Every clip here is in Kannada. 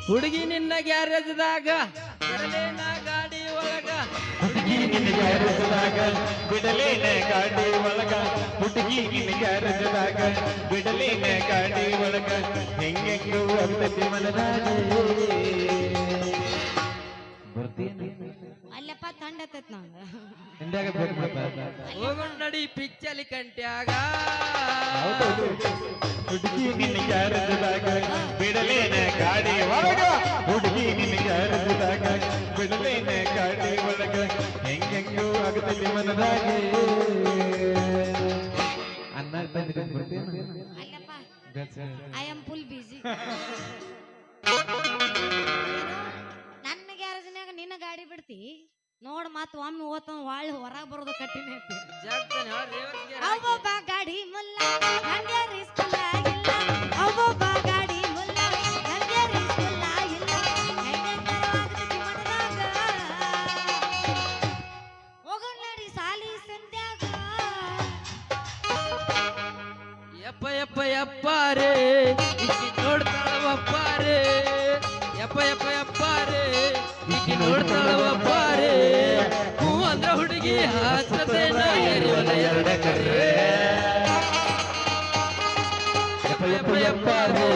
ಹುಡುಗಿ ನಿನ್ನ ಗ್ಯಾರೇಜ್ದಾಗ ಬಿಡಲೇನ ಗಾಡಿ ಒಳಗ ಹುಡುಗಿ ನಿನ್ನ ಗ್ಯಾರೇಜ್ದಾಗ ಬಿಡಲೇನ ಗಾಡಿ ಒಳಗ ಹುಡುಗಿ ನಿನ್ನ ಗ್ಯಾರೇಜ್ದಾಗ ಬಿಡಲೇನ ಗಾಡಿ ಒಳಗ ಹೆಂಗೆಂಗು ಆಗ್ತೈತಿ ಮನದಾಗ ಬರ್ತೀನಿ ಅಲ್ಲಪ್ಪ ತಂಡತತ್ ನಂಗ ಹಿಂದಾಗ ಬೇಕು ಹೋಗೋಣ ನಡಿ ಪಿಚ್ಚಲಿ ಕಂಟ್ಯಾಗ ಹುಡುಗಿ ನಿನ್ನ ಗ್ಯಾರೇಜ್ದಾಗ ಬಿಡಲೇನ ಗಾಡಿ ಒಳಗ ಹುಡುಗಿ ನಿನ್ನ ಗ್ಯಾರೇಜ್ದಾಗ ಬಿಡಲೇನ ಗಾಡಿ ಒಳಗ ಹೆಂಗೆಂಗು ಆಗ್ತೈತಿ ಮನದಾಗ ಅನ್ನ ಬರ್ತೀನಿ ಅಲ್ಲಪ್ಪ ಐ ಆಮ್ ಫುಲ್ ಬಿಸಿ ನನ್ನ ಗ್ಯಾರೇಜ್ನಾಗ ನಿನ್ನ ಗಾಡಿ ಬಿಡ್ತಿ ನೋಡ್ ಮತ್ ಒಮ್ಮೆ ಓತ ಒಳ್ಳೆ ಹೊರಗೆ ಬರೋದು ಕಟ್ಟಿನ ಅವ್ವೊಬ್ಬ ಗಾಡಿ ಮುಲ್ಲ ನಂಗೆ ರಿಸ್ಕ್ ಇಲ್ಲ ಅವ್ವೊಬ್ಬ ಗಾಡಿ ಮುಲ್ಲ ನಂಗೆ ರಿಸ್ಕ್ ಇಲ್ಲ ಹೋಗೋಣ ನಡಿ ಸಾಲಿ ಸಂತ್ಯಾಗ ಯಪ್ಪ ಯಪ್ಪ ಯಪ್ಪಾರೇ ಇಕ್ಕಿ ನೋಡ್ತಾಳವಪ್ಪಾರೇ ಯಪ್ಪ ಯಪ್ಪ ಯಪ್ಪಾರೇ ಇಕ್ಕಿ ನೋಡ್ತಾಳವಪ್ಪಾರೇ ಹೂ ಅಂದ್ರ ಹುಡುಗಿ ಹಚ್ಚತೇನ ಎರಿವಲ ಎರಡ ಕರೆ ಯಪ್ಪ ಯಪ್ಪ ಯಪ್ಪಾರೇ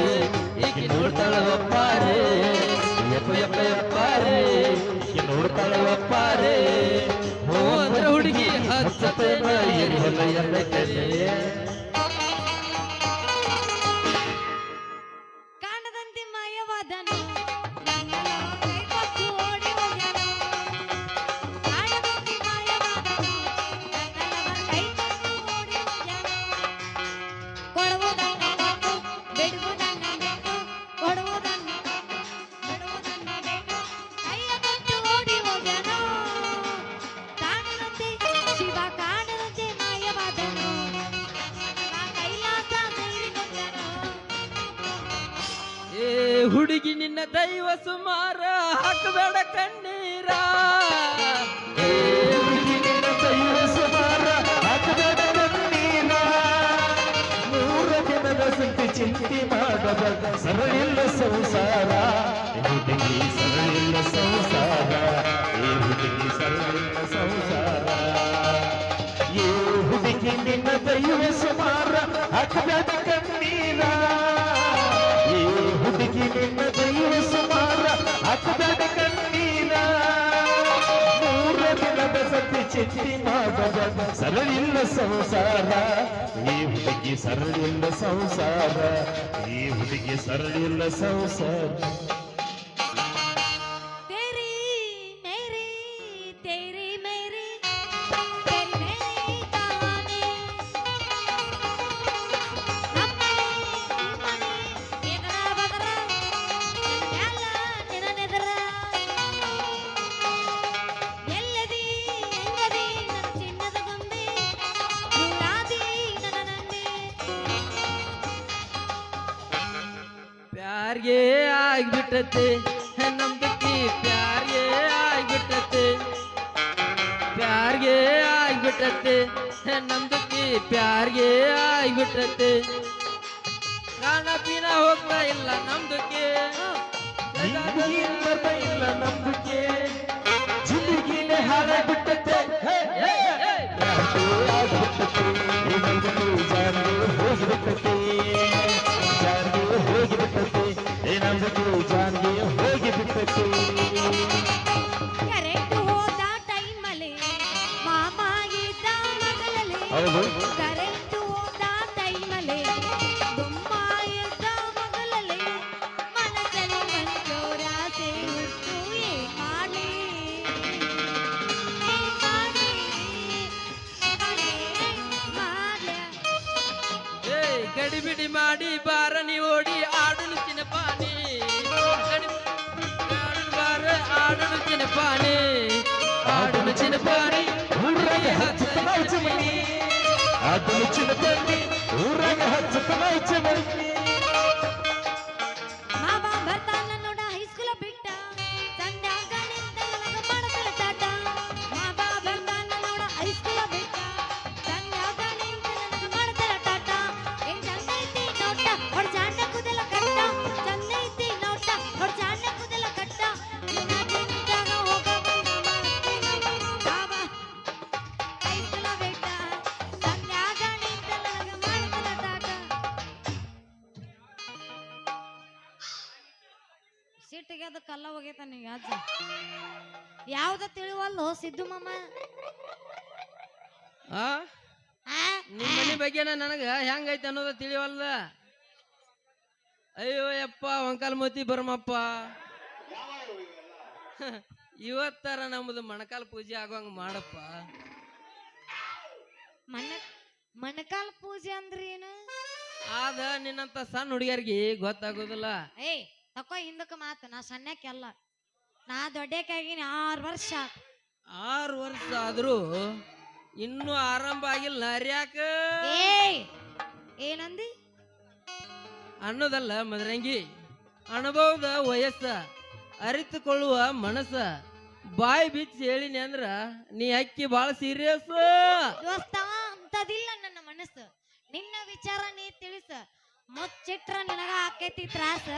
ಇಕ್ಕಿ ನೋಡ್ತಾಳವಪ್ಪಾರೇ ಯಪ್ಪ ಯಪ್ಪ ಯಪ್ಪಾರೇ ಇಕ್ಕಿ ನೋಡ್ತಾಳವಪ್ಪಾರೇ ಹೂ ಅಂದ್ರ ಹುಡುಗಿ ಹಚ್ಚತೇನ ಎರಿವಲ ಎರಡ ಕರೆ ಕಾಣದಂತೆ ಮಾಯವಾದನು ನನ್ನನ್ನು ಕೈ ಕೊಟ್ಟು ಓಡಿ ಹೋಗ್ಯಾನು ಕಾಣದಂತೆ ಮಾಯವಾದನು ನನ್ನನ್ನು ಕೈ ಕೊಟ್ಟು ಓಡಿ ಹೋಗ್ಯಾನು ಕೊಡುವುದನ್ನು ಕೊಟ್ಟು ಬಿಡುವುದನ್ನು ಬಿಟ್ಟು ಕೊಡುವುದನ್ನು ಬಿಡುವುದನ್ನು ಬಿಟ್ಟು ಕೈಯ ಕೊಟ್ಟು ಓಡಿ ಹೋಗ್ಯಾನು ಕಾಣದಂತೆ ಶಿವ ಕಾಣದಂತೆ ಮಾಯವಾದನು ಆ ಕೈಲಾಸ ಸೇರಿಕೊಂಡನು ಏ ಹುಡುಗಿ ನಿನ್ನ ದೈವ ಸುಮಾರ ಹಾಕಬೇಡ ಕಣ್ಣೀರ ಏ ಹುಡುಗಿ ನಿನ್ನ ದೈವ ಸುಮಾರ ಹಾಕಬೇಡ ಕಣ್ಣೀರ ಮೂರ ದಿನದ ಸುದ್ದಿ ಚಿಂತೆ ಮಾಡದ ಸರಳಿಲ್ಲ ಸಂಸಾರ ಹುಡುಗಿ ಸರಳಿಲ್ಲ ಸಂಸಾರ ಏ ಹುಡುಗಿ ಸರಳಿಲ್ಲ ಸಂಸಾರ ಏ ಹುಡುಗಿ ನಿನ್ನ ದೈವ ಸುಮಾರ ಹಾಕಬೇಡ ಕಣ್ಣೀರ ಏ ಹುಡುಗಿ ನಿನ್ನ ದೈವ ಸುಮಾರ ಹಾಕಬೇಡ ಕಣ್ಣೀರ ಮೂರ ದಿನದ ಸತಿ ಚಿಂತೆ ಮಾಡದ ಸರಳಿಲ್ಲ ಸಂಸಾರ ಈ ಹುಡುಗಿ ಸರಳಿಲ್ಲ ಸಂಸಾರ ಈ ಹುಡುಗಿ ಸರಳಿಲ್ಲ ಸಂಸಾರ तेरी मेरी तेरी मेरी तेरी मेरी कहानी ನಮ್ಮನೆ ನಿಮ್ಮನೆ ಎದರ ಬದರ ಎಲ್ಲ ನಿನನೆದರ ಎಲ್ಲದಿ ಎಂಗದಿ ನನ್ನ ಚಿನ್ನದ ಗೊಂಬೆ ನೂರಾದಿ ನನ್ನ ನಂಬಿ ಪ್ಯಾರ್ಗೆ ಆಗ್ಬಿಟ್ಟತೆ ನಮ್ದಕ್ಕಿ ಪ್ಯಾರ್ಗೆ ಆಗ್ಬಿಟ್ಟತೆ ಪ್ಯಾರ್ಗೆ ಆಗ್ಬಿಟ್ಟತೆ ನಮ್ದಕ್ಕಿ ಪ್ಯಾರ್ಗೆ ಆಗ್ಬಿಟ್ಟತೆ ಕಾಣ ಪೀನ ಹೋಗ್ತಾ ಇಲ್ಲ ನಮ್ದಕ್ಕೆ ಜಿಂದಗಿನ್ ಬರ್ತಾ ಇಲ್ಲ ನಂಬಿಕೆ ಜಿಂದಗಿನೇ ಹಾಳಾಗ್ಬಿಟ್ಟತೆ ಹೋಗಿಬಿಟ್ಟತೆ ಜಾನ್ಗೆ ಹೋಗಿಬಿಟ್ಟತೆ ಏನಂದ್ರೆ ಜಾನ್ಗೆ ಹೋಗಿಬಿಟ್ಟತೆ ಕರೆಂಟ್ ಹೋದ ಟೈಮಲ್ಲಿ ಮಾಮ ಇದ್ದ ಮಗಳಲ್ಲಿ ಹೌದು ಕರೆಂಟ್ ಹೋದ ಟೈಮಲ್ಲಿ ಗುಮ್ಮ ಇದ್ದ ಮಗಳಲ್ಲಿ ಮನಸ್ಸಲ್ಲಿ ಮಂಜೋರ ಸೇರಿಟ್ಟು ಏನ್ ಮಾಡಿ ಏ ಗಡಿಬಿಡಿ ಮಾಡಿ ಬಾರನಿ ಓಡಿ ಆಡಲು ಚಿನ್ನಪಾನಿ ಬಾರ ಆಡಲು ಚಿನ್ನಪಾನಿ ಆಡಲು ಚಿನ್ನಪಾನಿ ಊರಾಗ ಹಚ್ಚುತ್ತ ಮನಿ ಅದನ್ನು ಚಿನ್ನಪಂಡಿ ಊರಾಗ ಹಚ್ಚುತ್ತ ಮನಿ ಮಾವ ಬರ್ತಾನ ನೋಡ ಹೈಸ್ಕೂಲ ಬಿಟ್ಟ ಸಂಧ್ಯಾಗ ನಿಂತ ನನಗ ಮಾಡತಲ ಟಾಟ ಮಾವ ಬರ್ತಾನ ನೋಡ ಹೈಸ್ಕೂಲ ಬಿಟ್ಟ ಸಂಧ್ಯಾಗ ನಿಂತ ನನಗ ಮಾಡತಲ ಟಾಟ ಏನ್ ಚಂದ ಐತಿ ನೋಟ ಹೊಡ್ ಜಾಣ ಕುದಲ ಕಟ್ಟ ಚಂದ ಐತಿ ನೋಟ ಹೊಡ್ ಜಾಣ ತೆಗೆದ ಕಲ್ಲ ಹೋಗೈತಾನ ಈಗ ಅಜ್ಜ ಯಾವ್ದ ತಿಳಿವಲ್ಲು ಸಿದ್ದು ಮಾಮ ಆ ನಿಮ್ಮ ಮನೆ ಬಗ್ಗೆನ ನನಗ ಹೆಂಗೈತೆ ಅನ್ನೋದ ತಿಳಿವಲ್ದ ಅಯ್ಯೋ ಯಪ್ಪ ಒಂಕಾಲ್ ಮತಿ ಬರಮಪ್ಪ ಇವತ್ತರ ನಮ್ದು ಮಣಕಾಲ್ ಪೂಜೆ ಆಗೋಂಗ ಮಾಡಪ್ಪ ಮಣಕಾಲ್ ಪೂಜೆ ಅಂದ್ರ ಏನು ಆದ ನಿನ್ನಂತ ಸಣ್ಣ ಹುಡುಗಿಯರ್ಗಿ ಗೊತ್ತಾಗೋದಿಲ್ಲ ಏಯ್ ತಕೋ ಹಿಂದಕ್ಕೆ ಮಾತು ನಾ ಸಣ್ಣಕ್ಕೆಲ್ಲ ನಾ ದೊಡ್ಡಕ್ಕಾಗಿನಿ 6 ವರ್ಷ 6 ವರ್ಷ ಆದ್ರೂ ಇನ್ನೂ ಆರಂಭ ಆಗಿಲ್ಲ ಹರ್ಯಾಕ ಏಯ್ ಏನಂದಿ ಅನ್ನೋದಲ್ಲ ಮದರಂಗಿ ಅನುಭವದ ವಯಸ್ಸ ಅರಿತುಕೊಳ್ಳುವ ಮನಸ್ಸ ಬಾಯಿ ಬಿಚ್ಚಿ ಹೇಳಿನಿ ಅಂದ್ರ ನೀ ಅಕ್ಕಿ ಬಾಳ ಸೀರಿಯಸ್ ದೋಸ್ತ ಅಂತದಿಲ್ಲ ನನ್ನ ಮನಸ್ಸು ನಿನ್ನ ವಿಚಾರ ನೀ ತಿಳಿಸ ಮುಚ್ಚಿಟ್ರ ನಿನಗ ಆಕೈತಿ ತ್ರಾಸ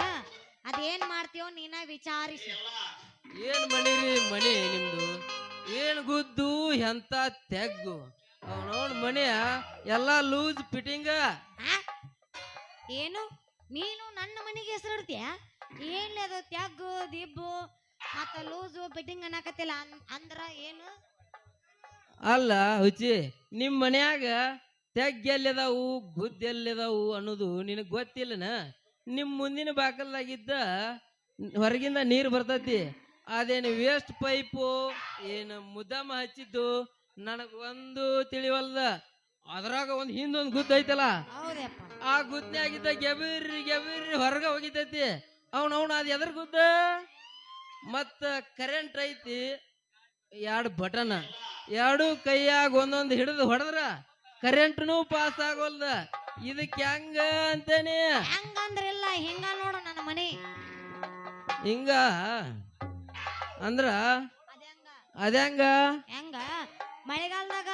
ಅದೇನ್ ಮಾಡ್ತೀವೋ ನೀನ ವಿಚಾರಿಸ ಏನ್ ಮಣಿರಿ ಮಣಿ ನಿಮ್ದು ಏನ್ ಗುದ್ದು ಎಂತ ತೆಗ್ಗು ನೋಡ್ ಮನೆಯ ಎಲ್ಲಾ ಲೂಸ್ ಫಿಟ್ಟಿಂಗ ಏನು ನೀನು ನನ್ನ ಮನೆಗೆ ಹೆಸರಿಡ್ತೀಯ ಏನ್ ಅದು ತ್ಯಾಗು ದಿಬ್ಬು ಮತ್ತ ಲೂಸು ಫಿಟ್ಟಿಂಗ್ ಅನ್ನಕತ್ತಿಲ್ಲ ಅಂದ್ರ ಏನು ಅಲ್ಲ ಹುಚ್ಚಿ ನಿಮ್ ಮನ್ಯಾಗ ತೆಗ್ ಎಲ್ಲಿದಾವು ಗುದ್ದ ಎಲ್ಲಿದಾವು ಅನ್ನೋದು ನಿನಗ್ ಗೊತ್ತಿಲ್ಲನ ನಿಮ್ ಮುಂದಿನ ಬಾಕಲ್ದಾಗಿದ್ದ ಹೊರಗಿಂದ ನೀರ್ ಬರ್ತೈತಿ ಅದೇನು ವೇಸ್ಟ್ ಪೈಪು ಏನು ಮುದ್ದಮ್ಮ ಹಚ್ಚಿದ್ದು ನನಗ್ ಒಂದು ತಿಳಿವಲ್ದ ಅದ್ರಾಗ ಒಂದ್ ಹಿಂದೊಂದ್ ಗುದ್ದ ಐತಲ್ಲ ಹೌದಪ್ಪ ಆ ಗುದ್ನ್ಯಾಗಿದ್ದ ಗೆಬಿರಿ ಗೆಬಿರಿ ಹೊರಗ ಹೋಗಿತೈತಿ ಅವನವನ ಅದ್ ಎದ್ರ ಗುದ್ದ ಮತ್ತ ಕರೆಂಟ್ ಐತಿ 2 ಬಟನ್ 2 ಕೈಯಾಗ ಒಂದೊಂದು ಹಿಡಿದು ಹೊಡೆದ್ರ ಕರೆಂಟ್ನು ಪಾಸ್ ಆಗೋಲ್ದ ಇದಕ್ಕೆ ಹೆಂಗ ಅಂತೇನೆ ಹಂಗಂದ್ರಿಲ್ಲ ಹಿಂಗ ನೋಡು ನನ್ನ ಮನೆ ಹಿಂಗ ಅಂದ್ರ ಅದ್ಯಾಂಗ ಹೆಂಗ ಮಳೆಗಾಲದಾಗ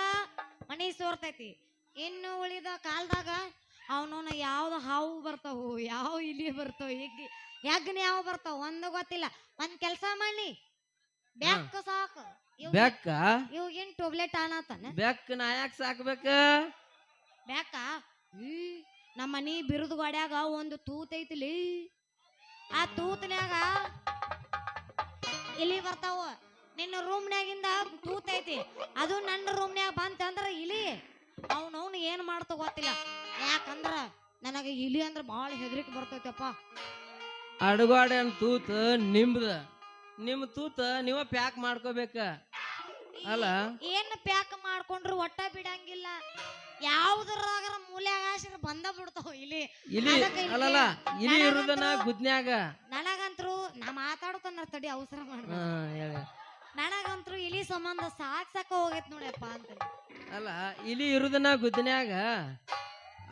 ಮನಿ ಸೋರ್ತೈತಿ ಇನ್ನು ಉಳಿದ ಕಾಲದಾಗ ಅವನವನ ಯಾವ್ದು ಹಾವು ಬರ್ತಾವು ಯಾವ ಇಲಿ ಬರ್ತಾವ ಯಜ್ಞ ಯಾವ ಬರ್ತಾವ ಒಂದು ಗೊತ್ತಿಲ್ಲ ಒಂದ್ ಕೆಲ್ಸ ಮಾಡಿ ಬೆಕ್ಕ ಸಾಕು ಬೆಕ್ಕ ಇವಾಗೇನ್ ಟ್ಯೂಬ್ಲೆಟ್ ಆನತಾನ ಬೆಕ್ಕ ನಾ ಯಾಕೆ ಸಾಕ್ಬೇಕ ಬೆಕ್ಕ ನಮ್ಮ ಮನಿ ಬಿರುದು ಗಾಡ್ಯಾಗ ಒಂದು ತೂತ್ ಐತಿಲಿ ಆ ತೂತ್ನ್ಯಾಗ ಇಲಿ ಬರ್ತಾವ ನಿನ್ನ ರೂಮ್ನ್ಯಾಗಿಂದ ತೂತ್ ಐತಿ ಅದು ನನ್ನ ರೂಮ್ನ್ಯಾಗ ಬಂತಂದ್ರ ಇಲಿ ಅವನವ್ನು ಏನ್ ಮಾಡ್ತ ಗೊತ್ತಿಲ್ಲ ಯಾಕಂದ್ರ ನನಗೆ ಇಲಿ ಅಂದ್ರ ಬಾಳ ಹೆದರಿಕೆ ಬರ್ತೈತಪ್ಪ ಅಡುಗಾಡನ್ ತೂತ್ ನಿಮ್ದ ನಿಮ್ ತೂತ ನೀವ ಪ್ಯಾಕ್ ಮಾಡ್ಕೋಬೇಕ ಅಲ್ಲ ಏನ್ ಪ್ಯಾಕ್ ಮಾಡ್ಕೊಂಡ್ರು ಒಟ್ಟ ಬಿಡಂಗಿಲ್ಲ ಯಾವ್ದ್ರಾಗರ ಮೂಲ್ಯಾಗ ಹಾಸಿರ ಬಂದ ಬಿಡ್ತಾವ ಇಲಿ ಇಲಿ ಅಲ್ಲಲ್ಲ ಇಲಿ ಇರುದನ ಗುದ್ನ್ಯಾಗ ನನಗಂತ್ರು ನಾ ಮಾತಾಡ್ತಾನ ತಡಿ ಅವಸರ ಮಾಡ್ದ ನನಗಂತ್ರು ಇಲಿ ಸಂಬಂಧ ಸಾಕ್ ಹೋಗೈತ್ ನೋಡಪ್ಪ ಅಂತ ಅಲ್ಲ ಇಲಿ ಇರುದನ ಗುದ್ನ್ಯಾಗ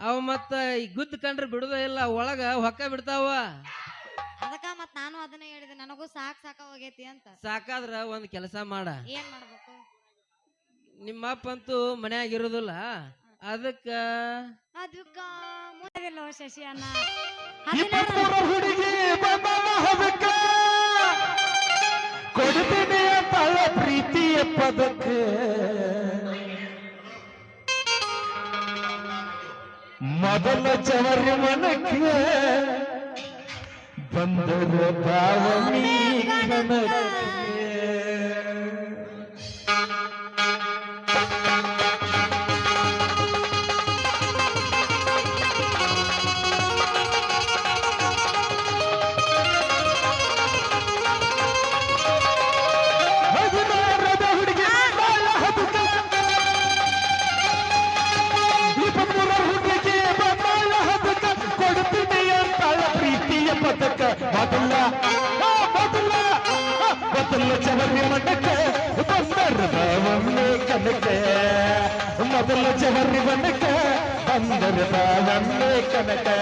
ಅವ್ ಮತ್ತ ಗುದ್ದ ಕಂಡ್ರೆ ಬಿಡುದ ಇಲ್ಲ ಒಳಗ ಹೊಕ್ಕ ಬಿಡ್ತಾವ ಅದಕ್ಕ ಮತ್ ನಾನು ಅದನ್ನ ಹೇಳಿದೆ ನನಗೂ ಸಾಕ ಹೋಗೈತಿ ಅಂತ ಸಾಕಾದ್ರ ಒಂದ್ ಕೆಲಸ ಮಾಡ ಏನ್ ಮಾಡ್ಬೇಕು ನಿಮ್ಮಪ್ಪ ಅಂತೂ ಮನ್ಯಾಗ ಇರುದಿಲ್ಲ ಅದಕ್ಕ ಮುಂದಿಲ್ಲ ಶಶಿ ಅಣ್ಣ ಹುಡುಗಿ ಕೊಡ್ತೀನಿ ಅಂತಳ ಪ್ರೀತಿಯ ಪದಕ್ಕ ಮೊದಲ ಚವರಿ ಮನಕ್ಕೆ ಬಂದರ ಭಾವನಿ ಕನಕ್ಕೆ ಮೊದಲ ಚವರಿ ಮನಕ್ಕೆ ಬಂದರ ಭಾವನೆ ಕನಕೆ ಮೊದಲ ಚವರಿ ಮನಕ್ಕೆ ಬಂದರ ಭಾವನೆ ಕನಕೆ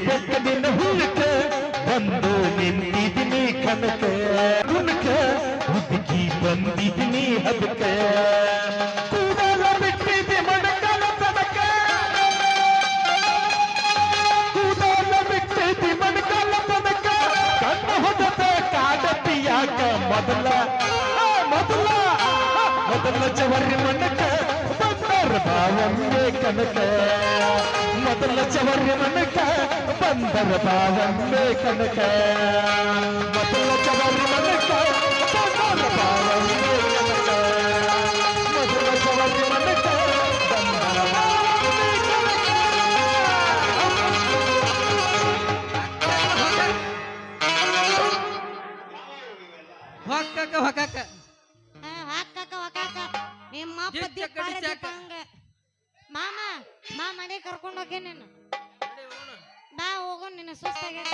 ಬೆಕ್ಕದಿನ ಹುಡುಕ ಬಂದು ನಿಂತಿದ್ದೀನಿ ಕನಕ ಹುಡುಕ ಹುಡುಕಿ ಬಂದಿ ಬಡಿತೀನಿ ಅದಕ್ಕೆ ಕೂದಲ ಬಿಟ್ಟಿದ್ದೆ ಮಡಕಲ ತನಕ ಕೂದಲ ಬಿಟ್ಟಿದ್ದೆ ಮಡಕಲ ತನಕ ಕಣ್ಣ ಹೊಡೆದ ಕಾಡತಿಯಾಕ ಮೊದಲ ಚವರಿ ಮನಕ ಬಂದರ ಭಾವನ್ನೇ ಕನಕ ಮೊದಲ ಚವರಿ ಮನಕ ಬಂದರ ಭಾವನ್ನೇ ಕನಕ ಮೊದಲ ಚವರಿ ಮನಕ ಬಂದರ ಭಾವನ್ನೇ ಕನಕ ಮೊದಲ ಚವರಿ ಮನಕ ಬಂದರ ಭಾವನ್ನೇ ಕನಕ ಹೊಕ್ಕಕ ಹೊಕ್ಕಕ ಹಾಕಾಕ ಹೊಕಾಕ ನಿಮ್ಮ ಅಪ್ಪ ಜಿಚ್ಚ ದೀಪ ಕಡಿಚಾಕ. ಹಂಗ ಮಾಮ ಮನೆ ಕರ್ಕೊಂಡು ಹೋಗಿ ನೀನು ಬಾ ಹೋಗೋ ನಿನ್ನ ಸುಸ್ತಾಗ್ಯದ